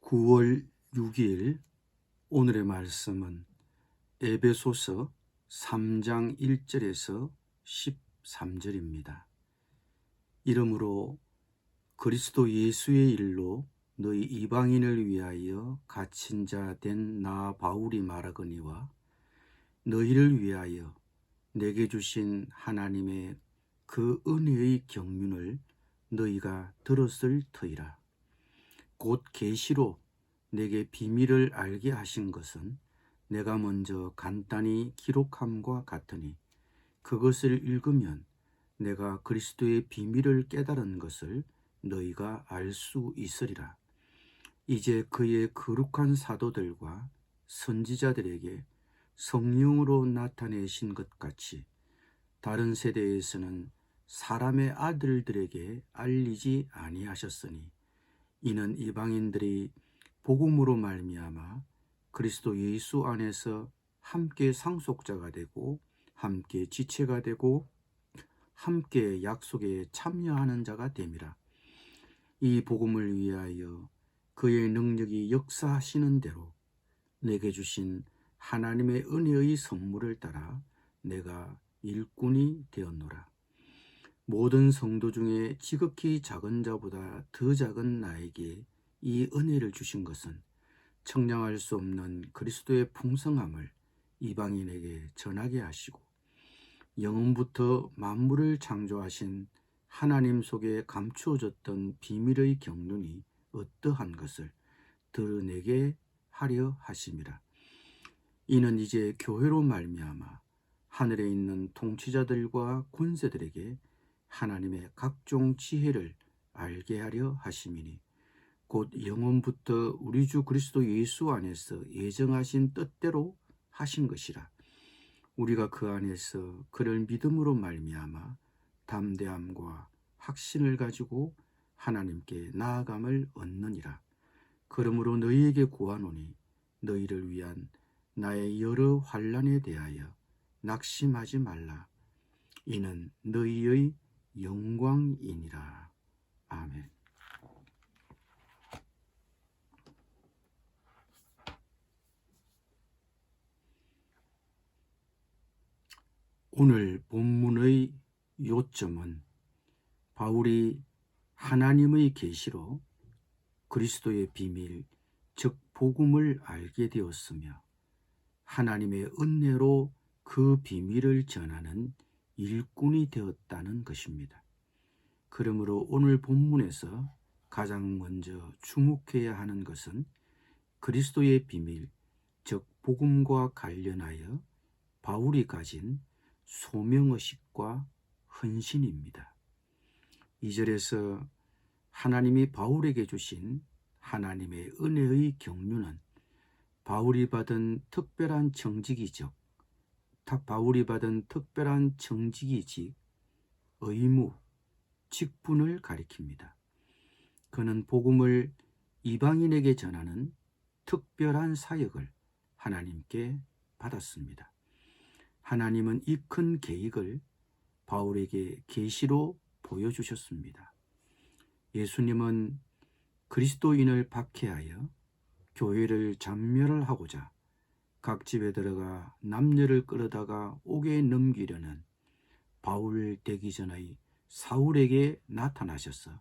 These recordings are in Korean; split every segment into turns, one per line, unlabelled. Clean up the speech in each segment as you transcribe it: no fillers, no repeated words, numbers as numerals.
9월 6일 오늘의 말씀은 에베소서 3장 1절에서 13절입니다. 이러므로 그리스도 예수의 일로 너희 이방인을 위하여 갇힌 자 된 나 바울이 말하거니와 너희를 위하여 내게 주신 하나님의 그 은혜의 경륜을 너희가 들었을 터이라. 곧 계시로 내게 비밀을 알게 하신 것은 내가 먼저 간단히 기록함과 같으니 그것을 읽으면 내가 그리스도의 비밀을 깨달은 것을 너희가 알 수 있으리라. 이제 그의 거룩한 사도들과 선지자들에게 성령으로 나타내신 것 같이 다른 세대에서는 사람의 아들들에게 알리지 아니하셨으니 이는 이방인들이 복음으로 말미암아 그리스도 예수 안에서 함께 상속자가 되고 함께 지체가 되고 함께 약속에 참여하는 자가 됨이라. 이 복음을 위하여 그의 능력이 역사하시는 대로 내게 주신 하나님의 은혜의 선물을 따라 내가 일꾼이 되었노라. 모든 성도 중에 지극히 작은 자보다 더 작은 나에게 이 은혜를 주신 것은 청량할 수 없는 그리스도의 풍성함을 이방인에게 전하게 하시고 영원부터 만물을 창조하신 하나님 속에 감추어졌던 비밀의 경륜이 어떠한 것을 드러내게 하려 하심이라. 이는 이제 교회로 말미암아 하늘에 있는 통치자들과 권세들에게 하나님의 각종 지혜를 알게 하려 하심이니 곧 영원부터 우리 주 그리스도 예수 안에서 예정하신 뜻대로 하신 것이라. 우리가 그 안에서 그를 믿음으로 말미암아 담대함과 확신을 가지고 하나님께 나아감을 얻느니라. 그러므로 너희에게 구하노니 너희를 위한 나의 여러 환난에 대하여 낙심하지 말라. 이는 너희의 영광이니라. 아멘. 오늘 본문의 요점은 바울이 하나님의 계시로 그리스도의 비밀, 즉 복음을 알게 되었으며 하나님의 은혜로 그 비밀을 전하는 일꾼이 되었다는 것입니다. 그러므로 오늘 본문에서 가장 먼저 주목해야 하는 것은 그리스도의 비밀, 즉 복음과 관련하여 바울이 가진 소명의식과 헌신입니다. 2절에서 하나님이 바울에게 주신 하나님의 은혜의 경륜은 바울이 받은 특별한 정직이죠. 바울이 받은 특별한 정직이지 의무, 직분을 가리킵니다. 그는 복음을 이방인에게 전하는 특별한 사역을 하나님께 받았습니다. 하나님은 이 큰 계획을 바울에게 계시로 보여주셨습니다. 예수님은 그리스도인을 박해하여 교회를 잔멸하고자 각 집에 들어가 남녀를 끌어다가 옥에 넘기려는 바울 되기 전의 사울에게 나타나셔서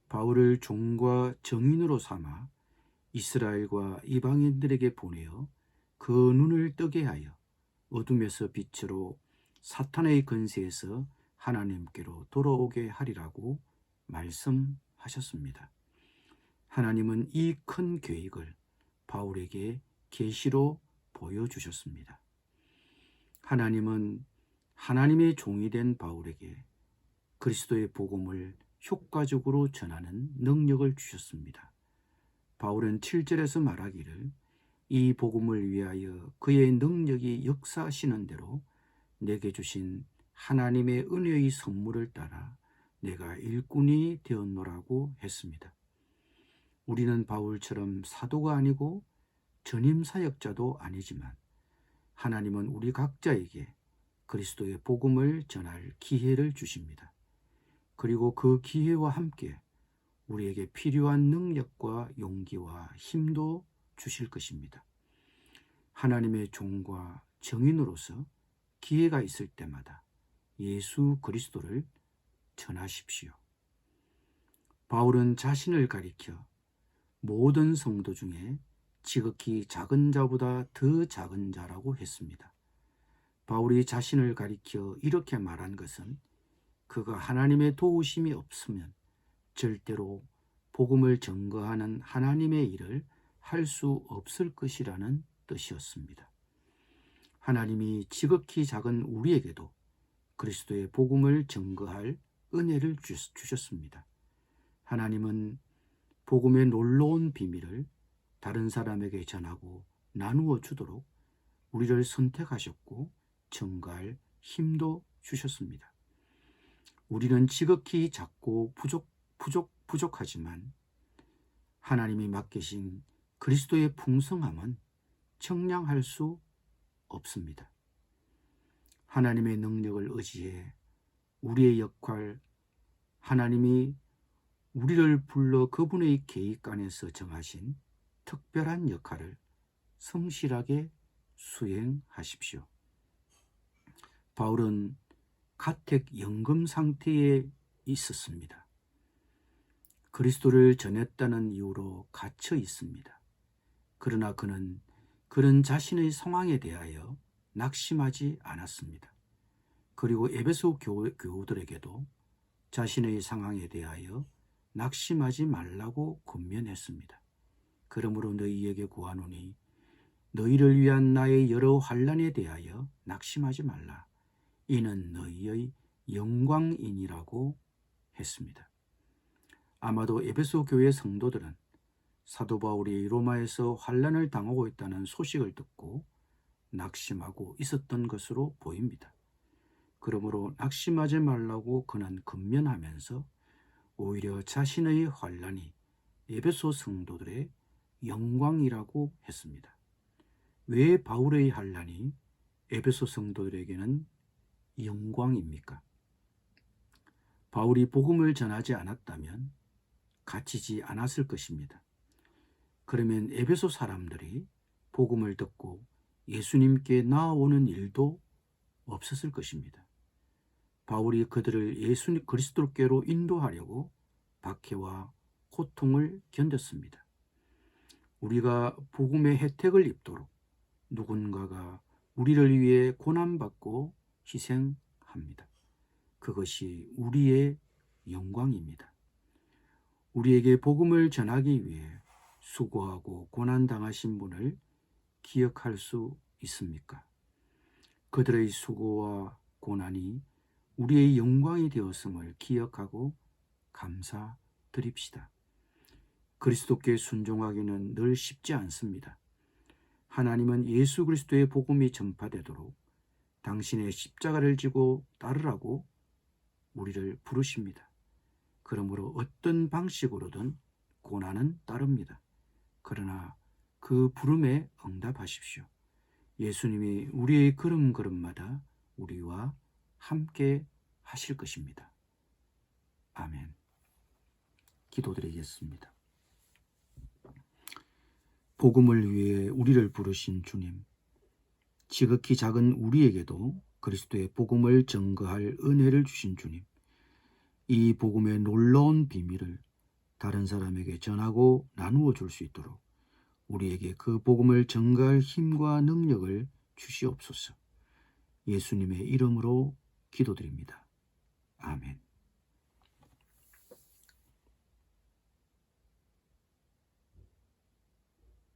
바울을 종과 정인으로 삼아 이스라엘과 이방인들에게 보내어 그 눈을 뜨게 하여 어둠에서 빛으로 사탄의 권세에서 하나님께로 돌아오게 하리라고 말씀하셨습니다. 하나님은 이 큰 계획을 바울에게 계시로 보여주셨습니다. 하나님은 하나님의 종이 된 바울에게 그리스도의 복음을 효과적으로 전하는 능력을 주셨습니다. 바울은 7절에서 말하기를 이 복음을 위하여 그의 능력이 역사하시는 대로 내게 주신 하나님의 은혜의 선물을 따라 내가 일꾼이 되었노라고 했습니다. 우리는 바울처럼 사도가 아니고 전임 사역자도 아니지만 하나님은 우리 각자에게 그리스도의 복음을 전할 기회를 주십니다. 그리고 그 기회와 함께 우리에게 필요한 능력과 용기와 힘도 주실 것입니다. 하나님의 종과 증인으로서 기회가 있을 때마다 예수 그리스도를 전하십시오. 바울은 자신을 가리켜 모든 성도 중에 지극히 작은 자보다 더 작은 자라고 했습니다. 바울이 자신을 가리켜 이렇게 말한 것은 그가 하나님의 도우심이 없으면 절대로 복음을 증거하는 하나님의 일을 할 수 없을 것이라는 뜻이었습니다. 하나님이 지극히 작은 우리에게도 그리스도의 복음을 증거할 은혜를 주셨습니다. 하나님은 복음의 놀라운 비밀을 다른 사람에게 전하고 나누어 주도록 우리를 선택하셨고 증거할 힘도 주셨습니다. 우리는 지극히 작고 부족하지만 하나님이 맡기신 그리스도의 풍성함은 청량할 수 없습니다. 하나님의 능력을 의지해 우리의 역할, 하나님이 우리를 불러 그분의 계획 안에서 정하신 특별한 역할을 성실하게 수행하십시오. 바울은 가택 연금 상태에 있었습니다. 그리스도를 전했다는 이유로 갇혀 있습니다. 그러나 그는 그런 자신의 상황에 대하여 낙심하지 않았습니다. 그리고 에베소 교우들에게도 자신의 상황에 대하여 낙심하지 말라고 권면했습니다. 그러므로 너희에게 구하노니 너희를 위한 나의 여러 환난에 대하여 낙심하지 말라. 이는 너희의 영광이니라고 했습니다. 아마도 에베소 교회 성도들은 사도 바울이 로마에서 환난을 당하고 있다는 소식을 듣고 낙심하고 있었던 것으로 보입니다. 그러므로 낙심하지 말라고 그는 권면하면서 오히려 자신의 환난이 에베소 성도들의 영광이라고 했습니다. 왜 바울의 환난이 에베소 성도들에게는 영광입니까? 바울이 복음을 전하지 않았다면 갇히지 않았을 것입니다. 그러면 에베소 사람들이 복음을 듣고 예수님께 나아오는 일도 없었을 것입니다. 바울이 그들을 예수 그리스도께로 인도하려고 박해와 고통을 견뎠습니다. 우리가 복음의 혜택을 입도록 누군가가 우리를 위해 고난받고 희생합니다. 그것이 우리의 영광입니다. 우리에게 복음을 전하기 위해 수고하고 고난당하신 분을 기억할 수 있습니까? 그들의 수고와 고난이 우리의 영광이 되었음을 기억하고 감사드립시다. 그리스도께 순종하기는 늘 쉽지 않습니다. 하나님은 예수 그리스도의 복음이 전파되도록 당신의 십자가를 지고 따르라고 우리를 부르십니다. 그러므로 어떤 방식으로든 고난은 따릅니다. 그러나 그 부름에 응답하십시오. 예수님이 우리의 걸음걸음마다 우리와 함께 하실 것입니다. 아멘. 기도드리겠습니다. 복음을 위해 우리를 부르신 주님, 지극히 작은 우리에게도 그리스도의 복음을 증거할 은혜를 주신 주님, 이 복음의 놀라운 비밀을 다른 사람에게 전하고 나누어 줄 수 있도록 우리에게 그 복음을 증거할 힘과 능력을 주시옵소서. 예수님의 이름으로 기도드립니다. 아멘.